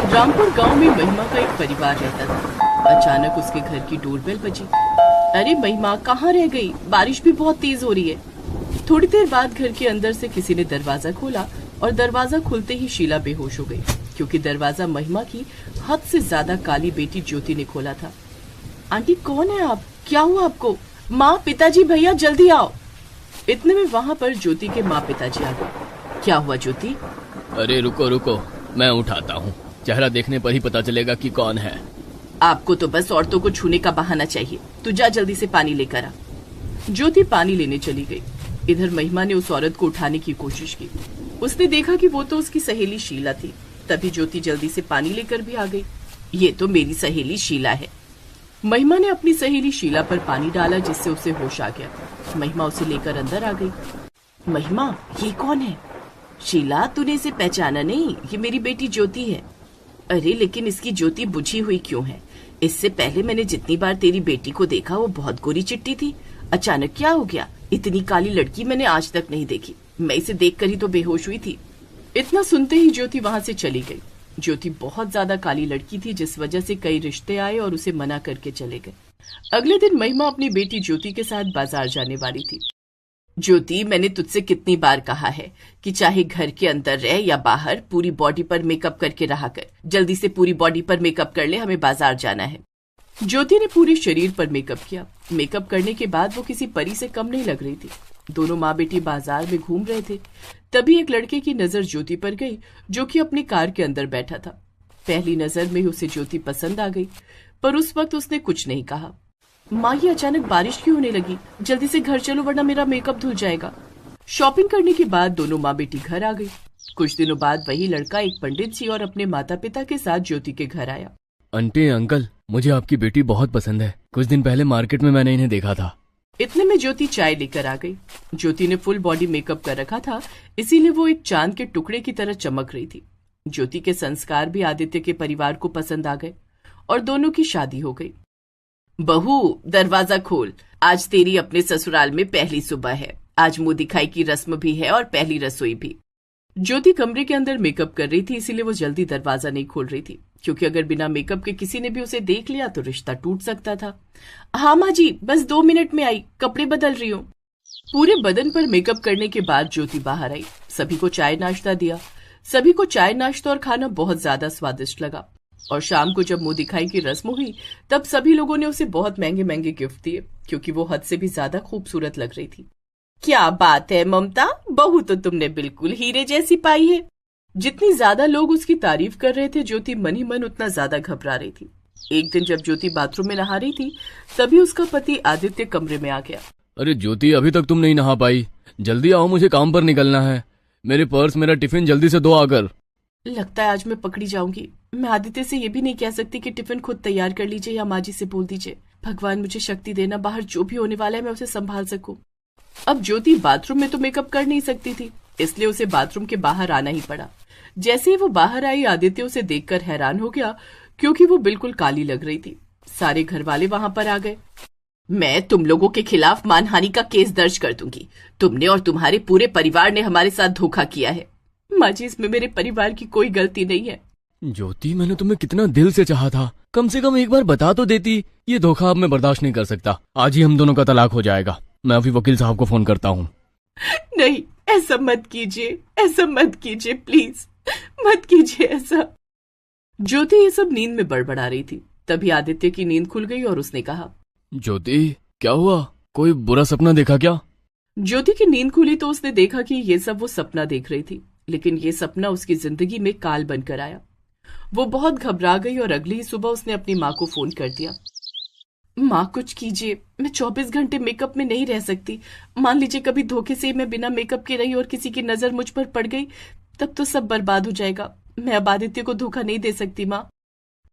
रामपुर गांव में महिमा का एक परिवार रहता था। अचानक उसके घर की डोरबेल बजी। अरे महिमा, कहाँ रह गई? बारिश भी बहुत तेज हो रही है। थोड़ी देर बाद घर के अंदर से किसी ने दरवाजा खोला और दरवाजा खुलते ही शीला बेहोश हो गई, क्योंकि दरवाजा महिमा की हद से ज्यादा काली बेटी ज्योति ने खोला था। आंटी, कौन है आप? क्या हुआ आपको? माँ, पिताजी, भैया जल्दी आओ। इतने में वहाँ पर ज्योति के माँ पिताजी आ गए। क्या हुआ ज्योति? अरे रुको रुको, मैं उठाता हूँ। चेहरा देखने पर ही पता चलेगा कि कौन है। आपको तो बस औरतों को छूने का बहाना चाहिए। तू जा जल्दी से पानी लेकर आ। ज्योति पानी लेने चली गई। इधर महिमा ने उस औरत को उठाने की कोशिश की। उसने देखा कि वो तो उसकी सहेली शीला थी। तभी ज्योति जल्दी से पानी लेकर भी आ गई। ये तो मेरी सहेली शीला है। महिमा ने अपनी सहेली शीला पर पानी डाला, जिससे उसे होश आ गया। महिमा उसे लेकर अंदर आ गई। महिमा, ये कौन है? शीला, तूने इसे पहचाना नहीं? ये मेरी बेटी ज्योति है। अरे लेकिन इसकी ज्योति बुझी हुई क्यों है? इससे पहले मैंने जितनी बार तेरी बेटी को देखा वो बहुत गोरी चिट्टी थी। अचानक क्या हो गया? इतनी काली लड़की मैंने आज तक नहीं देखी। मैं इसे देखकर ही तो बेहोश हुई थी। इतना सुनते ही ज्योति वहां से चली गई। ज्योति बहुत ज्यादा काली लड़की थी, जिस वजह से कई रिश्ते आए और उसे मना करके चले गए। अगले दिन महिमा अपनी बेटी ज्योति के साथ बाजार जाने वाली थी। ज्योति, मैंने तुझसे कितनी बार कहा है कि चाहे घर के अंदर रह या बाहर, पूरी बॉडी पर मेकअप करके रहा कर। जल्दी से पूरी बॉडी पर मेकअप कर ले, हमें बाजार जाना है। ज्योति ने पूरे शरीर पर मेकअप किया। मेकअप करने के बाद वो किसी परी से कम नहीं लग रही थी। दोनों माँ बेटी बाजार में घूम रहे थे। तभी एक लड़के की नजर ज्योति पर गई, जो कि अपनी कार के अंदर बैठा था। पहली नजर में ही उसे ज्योति पसंद आ गई, पर उस वक्त उसने कुछ नहीं कहा। माँ, ये अचानक बारिश क्यों होने लगी? जल्दी से घर चलो वरना मेरा मेकअप धुल जाएगा। शॉपिंग करने के बाद दोनों माँ बेटी घर आ गई। कुछ दिनों बाद वही लड़का एक पंडित जी और अपने माता पिता के साथ ज्योति के घर आया। आंटी, अंकल, मुझे आपकी बेटी बहुत पसंद है। कुछ दिन पहले मार्केट में मैंने इन्हें देखा था। इतने में ज्योति चाय लेकर आ गई। ज्योति ने फुल बॉडी मेकअप कर रखा था, इसीलिए वो एक चांद के टुकड़े की तरह चमक रही थी। ज्योति के संस्कार भी आदित्य के परिवार को पसंद आ गए और दोनों की शादी हो गई। बहू, दरवाजा खोल। आज तेरी अपने ससुराल में पहली सुबह है। आज मुंह दिखाई की रस्म भी है और पहली रसोई भी। ज्योति कमरे के अंदर मेकअप कर रही थी, इसीलिए वो जल्दी दरवाजा नहीं खोल रही थी, क्योंकि अगर बिना मेकअप के किसी ने भी उसे देख लिया तो रिश्ता टूट सकता था। हाँ माँ जी, बस 2 मिनट में आई, कपड़े बदल रही हूँ। पूरे बदन पर मेकअप करने के बाद ज्योति बाहर आई। सभी को चाय नाश्ता दिया। सभी को चाय नाश्ता और खाना बहुत ज्यादा स्वादिष्ट लगा। और शाम को जब मुंह दिखाई की रस्म हुई, तब सभी लोगों ने उसे बहुत महंगे महंगे गिफ्ट दिए, क्योंकि वो हद से भी ज्यादा खूबसूरत लग रही थी। क्या बात है ममता, बहू तो तुमने बिल्कुल हीरे जैसी पाई है। जितनी ज्यादा लोग उसकी तारीफ कर रहे थे, ज्योति मन ही मन उतना ज्यादा घबरा रही थी। एक दिन जब ज्योति बाथरूम में नहा रही थी, तभी उसका पति आदित्य कमरे में आ गया। अरे ज्योति, अभी तक तुम नहीं नहा पाई? जल्दी आओ, मुझे काम पर निकलना है। मेरे पर्स, मेरा टिफिन जल्दी से दो आकर। लगता है आज मैं पकड़ी जाऊंगी। मैं आदित्य से ये भी नहीं कह सकती कि टिफिन खुद तैयार कर लीजिए या माँ जी से बोल दीजिए। भगवान मुझे शक्ति देना, बाहर जो भी होने वाला है मैं उसे संभाल सकूं। अब ज्योति बाथरूम में तो मेकअप कर नहीं सकती थी, इसलिए उसे बाथरूम के बाहर आना ही पड़ा। जैसे ही वो बाहर आई, आदित्य उसे देखकर हैरान हो गया, क्योंकि वो बिल्कुल काली लग रही थी। सारे घर वाले वहां पर आ गए। मैं तुम लोगों के खिलाफ मानहानि का केस दर्ज कर दूंगी। तुमने और तुम्हारे पूरे परिवार ने हमारे साथ धोखा किया है। माँ जी, इसमें मेरे परिवार की कोई गलती नहीं है। ज्योति, मैंने तुम्हें कितना दिल से चाहा था। कम से कम एक बार बता तो देती। ये धोखा अब मैं बर्दाश्त नहीं कर सकता। आज ही हम दोनों का तलाक हो जाएगा। मैं अभी वकील साहब को फोन करता हूँ। नहीं, ऐसा मत कीजिए, ऐसा मत कीजिए, प्लीज मत कीजिए ऐसा। ज्योति ये सब नींद में बड़बड़ा रही थी। तभी आदित्य की नींद खुल गई और उसने कहा, ज्योति, क्या हुआ? कोई बुरा सपना देखा क्या? ज्योति की नींद खुली तो उसने देखा कि ये सब वो सपना देख रही थी, लेकिन ये सपना उसकी जिंदगी में काल बनकर आया। वो बहुत घबरा गई और अगली ही सुबह उसने अपनी माँ को फोन कर दिया। माँ, कुछ कीजिए, मैं 24 घंटे मेकअप में नहीं रह सकती। मान लीजिए कभी धोखे से मैं बिना मेकअप के रही और किसी की नजर मुझ पर पड़ गई, तब तो सब बर्बाद हो जाएगा। मैं अब आदित्य को धोखा नहीं दे सकती माँ।